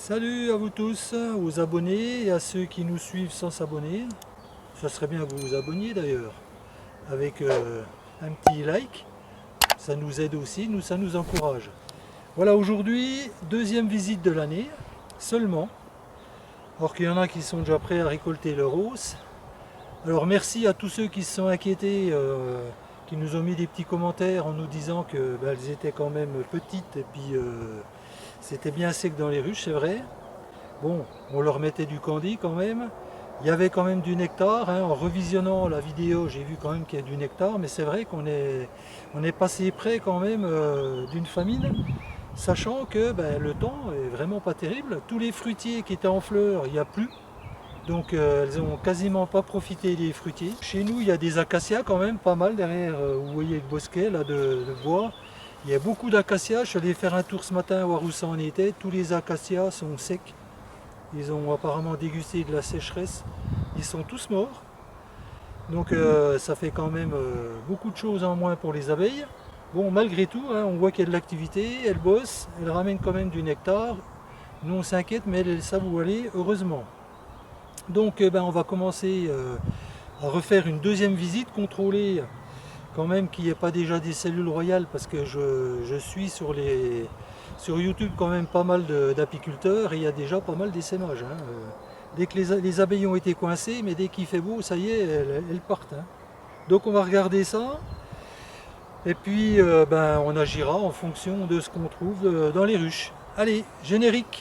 Salut à vous tous, aux abonnés et à ceux qui nous suivent sans s'abonner. Ça serait bien que vous vous abonniez d'ailleurs, avec un petit like. Ça nous aide aussi, ça nous encourage. Voilà, aujourd'hui, deuxième visite de l'année, seulement. Alors qu'il y en a qui sont déjà prêts à récolter leur hausse. Alors merci à tous ceux qui se sont inquiétés, qui nous ont mis des petits commentaires en nous disant qu'elles étaient quand même petites et puis c'était bien sec dans les ruches, c'est vrai. Bon, on leur mettait du candy quand même. Il y avait quand même du nectar. En revisionnant la vidéo, j'ai vu quand même qu'il y a du nectar, mais c'est vrai on est passé près quand même d'une famine, sachant que le temps est vraiment pas terrible. Tous les fruitiers qui étaient en fleurs, il n'y a plus. Donc elles n'ont quasiment pas profité des fruitiers. Chez nous, il y a des acacias quand même, pas mal derrière. Vous voyez le bosquet là, de bois. Il y a beaucoup d'acacias. Je suis allé faire un tour ce matin voir où ça en était. Tous les acacias sont secs. Ils ont apparemment dégusté de la sécheresse. Ils sont tous morts. Donc ça fait quand même beaucoup de choses en moins pour les abeilles. Bon, malgré tout, on voit qu'il y a de l'activité. Elles bossent, elles ramènent quand même du nectar. Nous on s'inquiète, mais elles savent où aller, heureusement. Donc on va commencer à refaire une deuxième visite, contrôler quand même qu'il n'y ait pas déjà des cellules royales, parce que je suis sur YouTube quand même pas mal d'apiculteurs et il y a déjà pas mal d'essaimages. Dès que les abeilles ont été coincées, mais dès qu'il fait beau, ça y est, elles partent. Donc on va regarder ça et puis on agira en fonction de ce qu'on trouve dans les ruches. Allez, générique!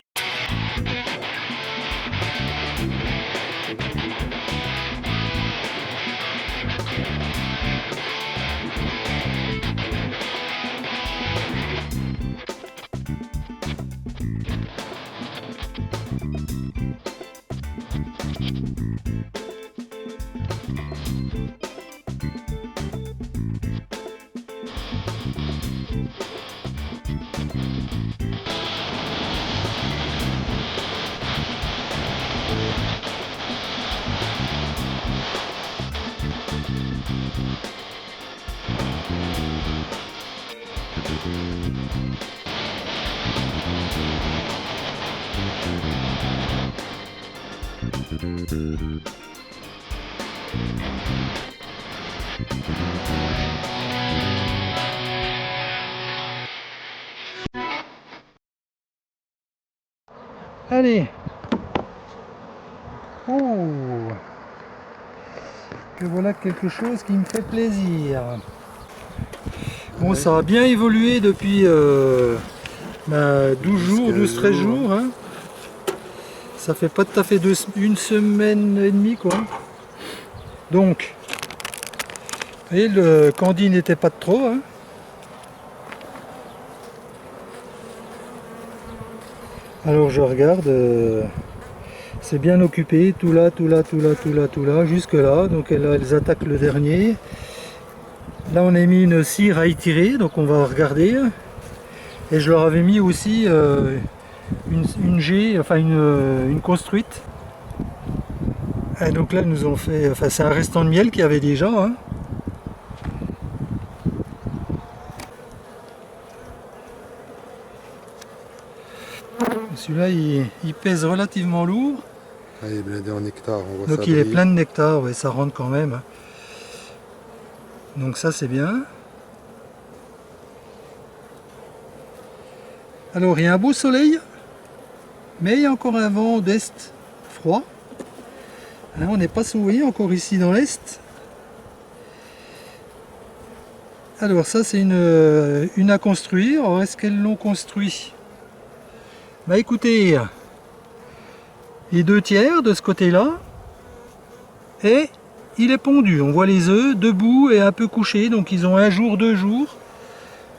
Allez. Oh, que voilà quelque chose qui me fait plaisir. Bon, ça a bien évolué depuis 12 jours, 12-13 jours. Ça fait pas tout à fait une semaine et demie quoi. Donc, vous voyez, le candy n'était pas de trop. Alors je regarde, c'est bien occupé, tout là, jusque là. Donc elles attaquent le dernier. Là on a mis une cire à étirer, donc on va regarder. Et je leur avais mis aussi une G, enfin une construite. Et donc là, ils nous ont fait, enfin c'est un restant de miel qu'il y avait déjà. Celui-là, il pèse relativement lourd. Ah, il est blindé en nectar, on voit. Donc ça il est brille. plein de nectar, ouais, ça rentre quand même. Donc ça c'est bien. Alors il y a un beau soleil, mais il y a encore un vent d'est froid. On n'est pas sauvé encore ici dans l'est. Alors ça c'est une à construire. Alors est-ce qu'elles l'ont construit? Bah écoutez, les 2/3 de ce côté-là, et il est pondu. On voit les œufs debout et un peu couchés, donc ils ont 1 jour, 2 jours.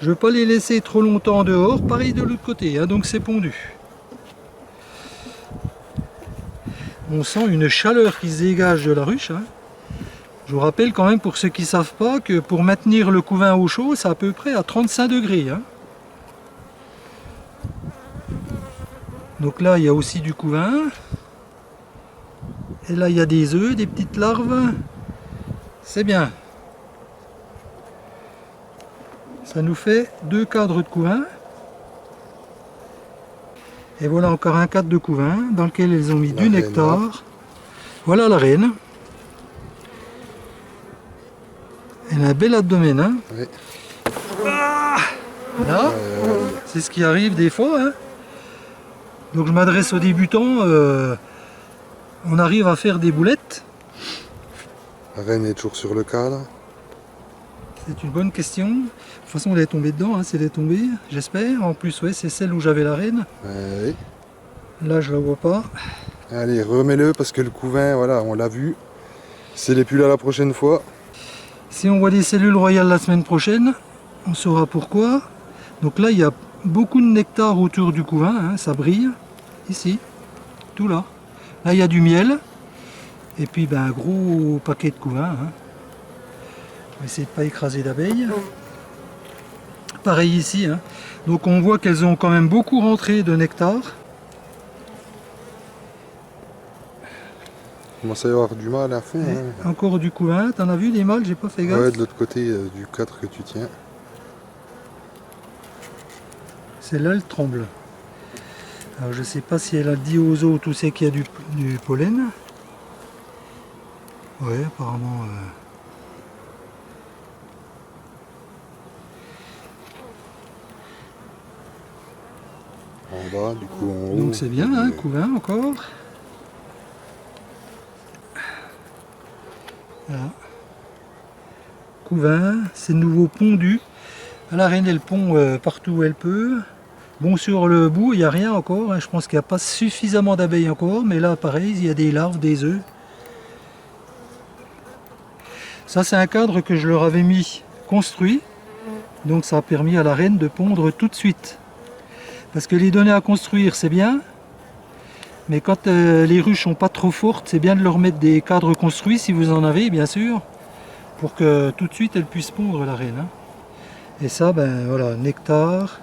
Je ne veux pas les laisser trop longtemps dehors, pareil de l'autre côté, donc c'est pondu. On sent une chaleur qui se dégage de la ruche. Je vous rappelle quand même, pour ceux qui ne savent pas, que pour maintenir le couvain au chaud, c'est à peu près à 35 degrés. Donc là, il y a aussi du couvain. Et là, il y a des œufs, des petites larves. C'est bien. Ça nous fait 2 cadres de couvain. Et voilà encore un cadre de couvain dans lequel ils ont mis La du reine, nectar. là. Voilà la reine. Elle a un bel abdomen. Hein. Oui. Là, c'est ce qui arrive des fois. Hein. Donc je m'adresse aux débutants. On arrive à faire des boulettes. La reine est toujours sur le cadre. C'est une bonne question. De toute façon, elle est tombée dedans. Hein. C'est elle est tombée, j'espère. En plus, ouais, c'est celle où j'avais la reine. Oui. Là, je la vois pas. Allez, remets-le parce que le couvain, voilà, on l'a vu. S'il n'est plus là la prochaine fois. Si on voit des cellules royales la semaine prochaine, on saura pourquoi. Donc là, il y a beaucoup de nectar autour du couvain, hein, ça brille. Ici, tout là. Là, il y a du miel. Et puis, ben, un gros paquet de couvain. Hein. On va essayer de ne pas écraser d'abeilles. Pareil ici. Hein. Donc on voit qu'elles ont quand même beaucoup rentré de nectar. Il commence à y avoir du mal à fond. Hein. Encore du couvain. T'en as vu des mâles? J'ai pas fait gaffe. Ouais, de l'autre côté du cadre que tu tiens. Celle-là, elle tremble. Alors je sais pas si elle a dit aux autres où c'est qu'il y a du pollen. Ouais, apparemment. En bas, du coup en haut. Donc c'est bien, hein, couvain encore. Voilà. Couvain, c'est nouveau pondu. La reine elle pond partout où elle peut. Bon, sur le bout il n'y a rien encore, hein. Je pense qu'il n'y a pas suffisamment d'abeilles encore, mais là pareil, il y a des larves, des œufs. Ça c'est un cadre que je leur avais mis construit, donc ça a permis à la reine de pondre tout de suite. Parce que les donner à construire c'est bien, mais quand les ruches sont pas trop fortes, c'est bien de leur mettre des cadres construits si vous en avez bien sûr, pour que tout de suite elle puisse pondre la reine. Hein. Et ça, ben voilà, nectar,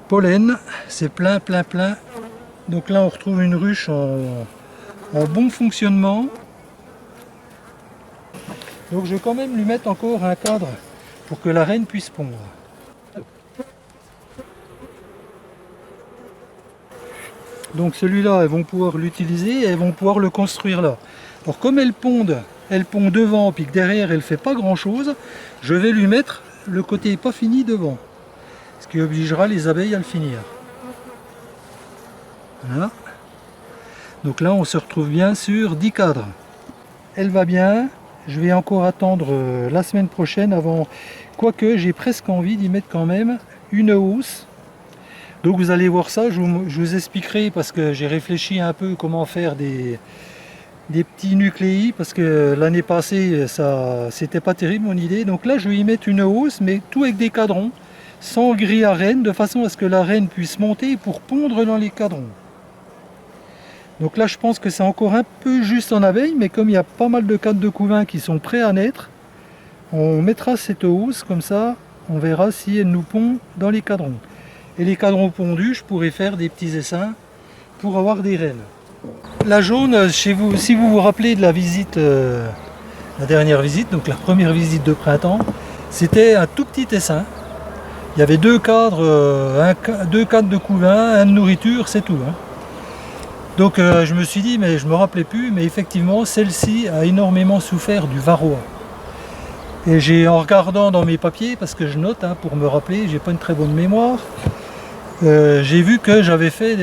pollen, c'est plein, plein, plein. Donc là on retrouve une ruche en bon fonctionnement. Donc je vais quand même lui mettre encore un cadre pour que la reine puisse pondre. Donc celui-là, elles vont pouvoir l'utiliser et elles vont pouvoir le construire là. Alors comme elles pond devant, puis que derrière elle fait pas grand chose, je vais lui mettre le côté pas fini devant. Ce qui obligera les abeilles à le finir. Voilà. Donc là on se retrouve bien sur 10 cadres. Elle va bien. Je vais encore attendre la semaine prochaine avant. Quoique j'ai presque envie d'y mettre quand même une hausse. Donc vous allez voir ça, je vous expliquerai parce que j'ai réfléchi un peu comment faire des petits nucléi parce que l'année passée ça c'était pas terrible mon idée. Donc là je vais y mettre une hausse mais tout avec des cadrons, sans grille à reine, de façon à ce que la reine puisse monter pour pondre dans les cadrons. Donc là je pense que c'est encore un peu juste en abeille, mais comme il y a pas mal de cadres de couvain qui sont prêts à naître, on mettra cette hausse comme ça, on verra si elle nous pond dans les cadrons. Et les cadrons pondus, je pourrais faire des petits essaims pour avoir des reines. La jaune, chez vous, si vous vous rappelez de la visite, la dernière visite, donc la première visite de printemps, c'était un tout petit essaim. Il y avait deux cadres de couvain, un de nourriture, c'est tout. Hein. Donc je me suis dit, mais je me rappelais plus, mais effectivement celle-ci a énormément souffert du varroa. Et j'ai, en regardant dans mes papiers, parce que je note hein, pour me rappeler, j'ai pas une très bonne mémoire, j'ai vu que j'avais fait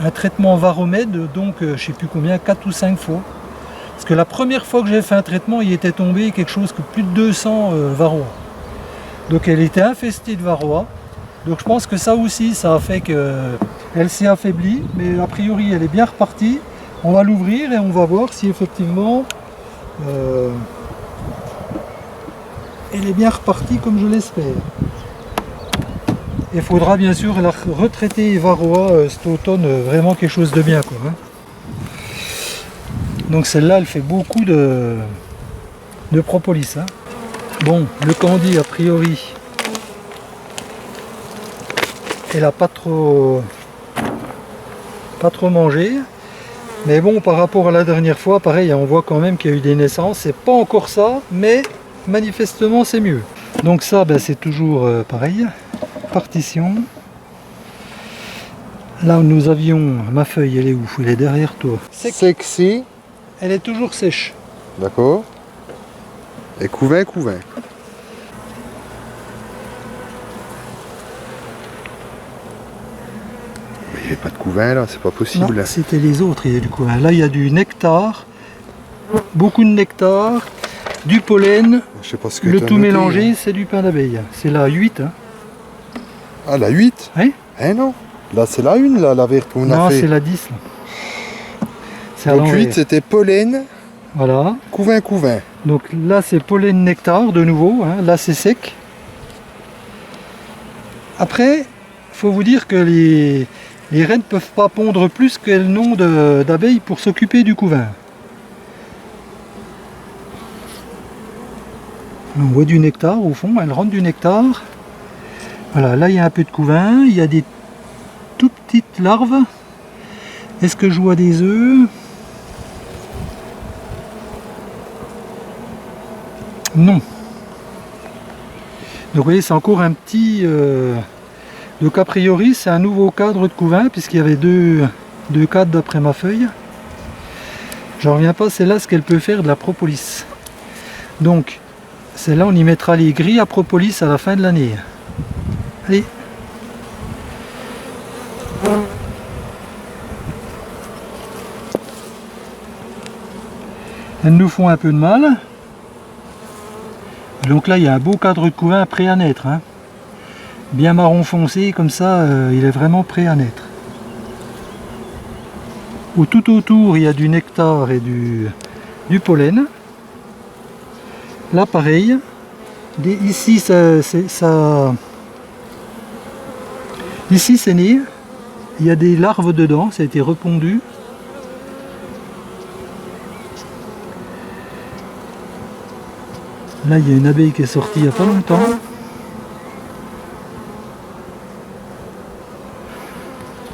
un traitement varomède, donc je sais plus combien, 4 ou 5 fois. Parce que la première fois que j'ai fait un traitement, il était tombé quelque chose que plus de 200 varroa. Donc elle était infestée de varroa. Donc je pense que ça aussi, ça a fait qu'elle s'est affaiblie, mais a priori elle est bien repartie. On va l'ouvrir et on va voir si effectivement elle est bien repartie comme je l'espère. Il faudra bien sûr la retraiter varroa cet automne, vraiment quelque chose de bien quoi. Hein. Donc celle-là elle fait beaucoup de propolis. Hein. Bon, le candy a priori elle a pas trop mangé, mais bon par rapport à la dernière fois pareil on voit quand même qu'il y a eu des naissances, c'est pas encore ça mais manifestement c'est mieux. Donc ça ben, c'est toujours pareil, partition, Là où nous avions ma feuille, elle est où? Elle est derrière toi. Sexy. Elle est toujours sèche. D'accord. Et couvain, couvain. Mais il n'y avait pas de couvain là, c'est pas Non, possible. c'était les autres, il y a du couvain. Là, il y a du nectar, beaucoup de nectar, du pollen, Je sais pas ce que le t'as tout noté, mélangé, hein. c'est du pain d'abeille. C'est la 8. Hein. Ah, la 8? Oui. Eh non. Là, c'est la 1, là, la verte qu'on a Non, fait. c'est la 10. Là. C'est à Donc l'envers. 8, c'était pollen, Voilà. couvain, couvain. Donc là, c'est pollen nectar de nouveau. Hein. Là, c'est sec. Après, il faut vous dire que les reines ne peuvent pas pondre plus qu'elles n'ont d'abeilles pour s'occuper du couvain. On voit du nectar au fond, elles rentrent du nectar. Voilà, là il y a un peu de couvain, il y a des tout petites larves. Est-ce que je vois des œufs? Non. Donc vous voyez, c'est encore un petit... Donc a priori, c'est un nouveau cadre de couvain, puisqu'il y avait deux cadres d'après ma feuille. J'en reviens pas, c'est là ce qu'elle peut faire de la propolis. Donc, celle-là, on y mettra les grilles à propolis à la fin de l'année. Allez. Elles nous font un peu de mal. Donc là, il y a un beau cadre de couvain prêt à naître. Hein. Bien marron foncé, comme ça, il est vraiment prêt à naître. Tout autour, il y a du nectar et du pollen. Là, pareil. Ici, ici, c'est né. Il y a des larves dedans, ça a été repondu. Là, il y a une abeille qui est sortie il n'y a pas longtemps.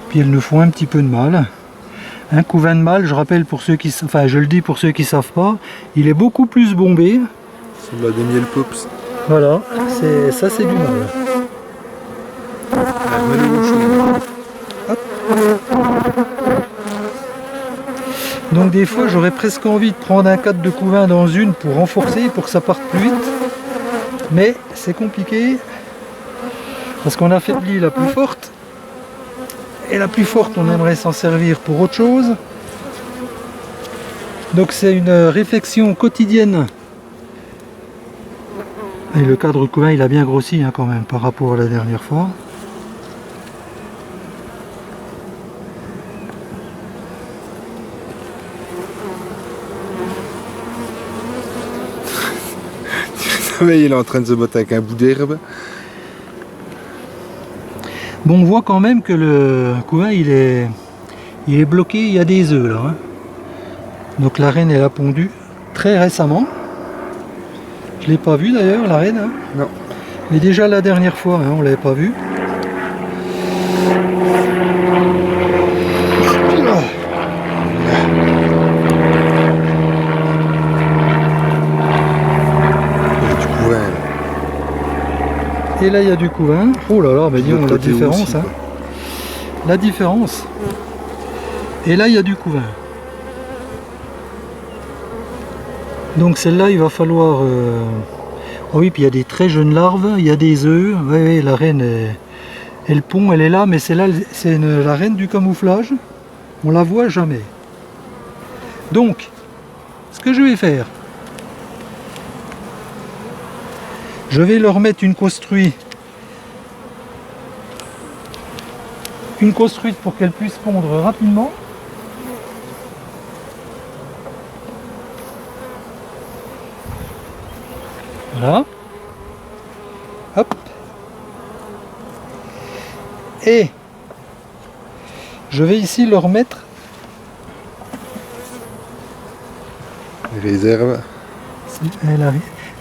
Puis elles nous font un petit peu de mal. Un couvain de mâle, je rappelle pour ceux qui, enfin je le dis pour ceux qui ne savent pas, il est beaucoup plus bombé. C'est là des miel pops. Voilà, ça c'est du mâle. Donc des fois j'aurais presque envie de prendre un cadre de couvain dans une pour renforcer, pour que ça parte plus vite. Mais c'est compliqué parce qu'on affaiblit la plus forte. Et la plus forte, on aimerait s'en servir pour autre chose. Donc c'est une réflexion quotidienne. Et le cadre de couvain, il a bien grossi hein, quand même par rapport à la dernière fois. Mais il est en train de se battre avec un bout d'herbe. Bon, on voit quand même que le couvain il est bloqué, il y a des œufs là. Hein. Donc la reine elle a pondu très récemment. Je ne l'ai pas vue d'ailleurs la reine. Hein. Non. Mais déjà la dernière fois, hein, on ne l'avait pas vue. Et là il y a du couvain. Oh là là, mais disons la différence. Aussi, hein. La différence. Et là il y a du couvain. Donc celle-là il va falloir... Oh oui, puis il y a des très jeunes larves, il y a des œufs. Oui, la reine, elle pond, elle est là, mais c'est là, c'est la reine du camouflage. On la voit jamais. Donc, ce que je vais faire, je vais leur mettre une construite pour qu'elle puisse pondre rapidement. Voilà. Hop. Et je vais ici leur mettre réserve.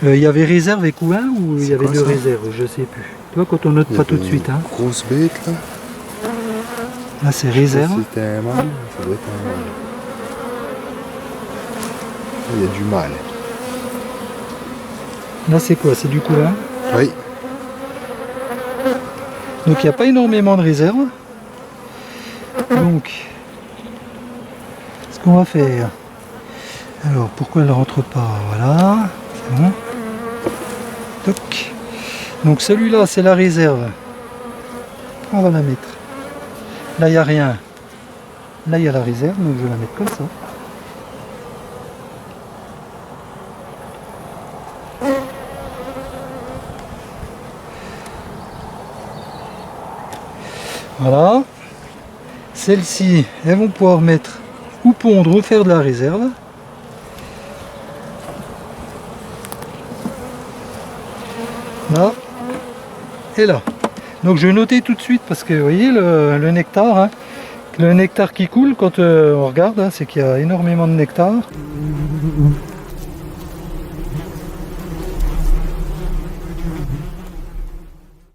Il y avait réserve et couvain ou il y avait deux réserves, je sais plus. Tu vois quand on note pas tout de suite. Hein. Grosse bête là. Là c'est réserve. C'était un mâle, ça doit être un mâle. Il y a du mâle. Là c'est quoi? C'est du couvain? Oui. Donc il n'y a pas énormément de réserve. Donc, ce qu'on va faire, alors pourquoi elle ne rentre pas? Voilà, c'est bon. Toc. Donc celui-là c'est la réserve. On va la mettre. Là il n'y a rien. Là il y a la réserve, donc je vais la mettre comme ça. Voilà. Celles-ci, elles vont pouvoir mettre ou pondre ou faire de la réserve. Là et là. Donc je vais noter tout de suite parce que vous voyez le nectar, hein, le nectar qui coule quand on regarde, hein, c'est qu'il y a énormément de nectar.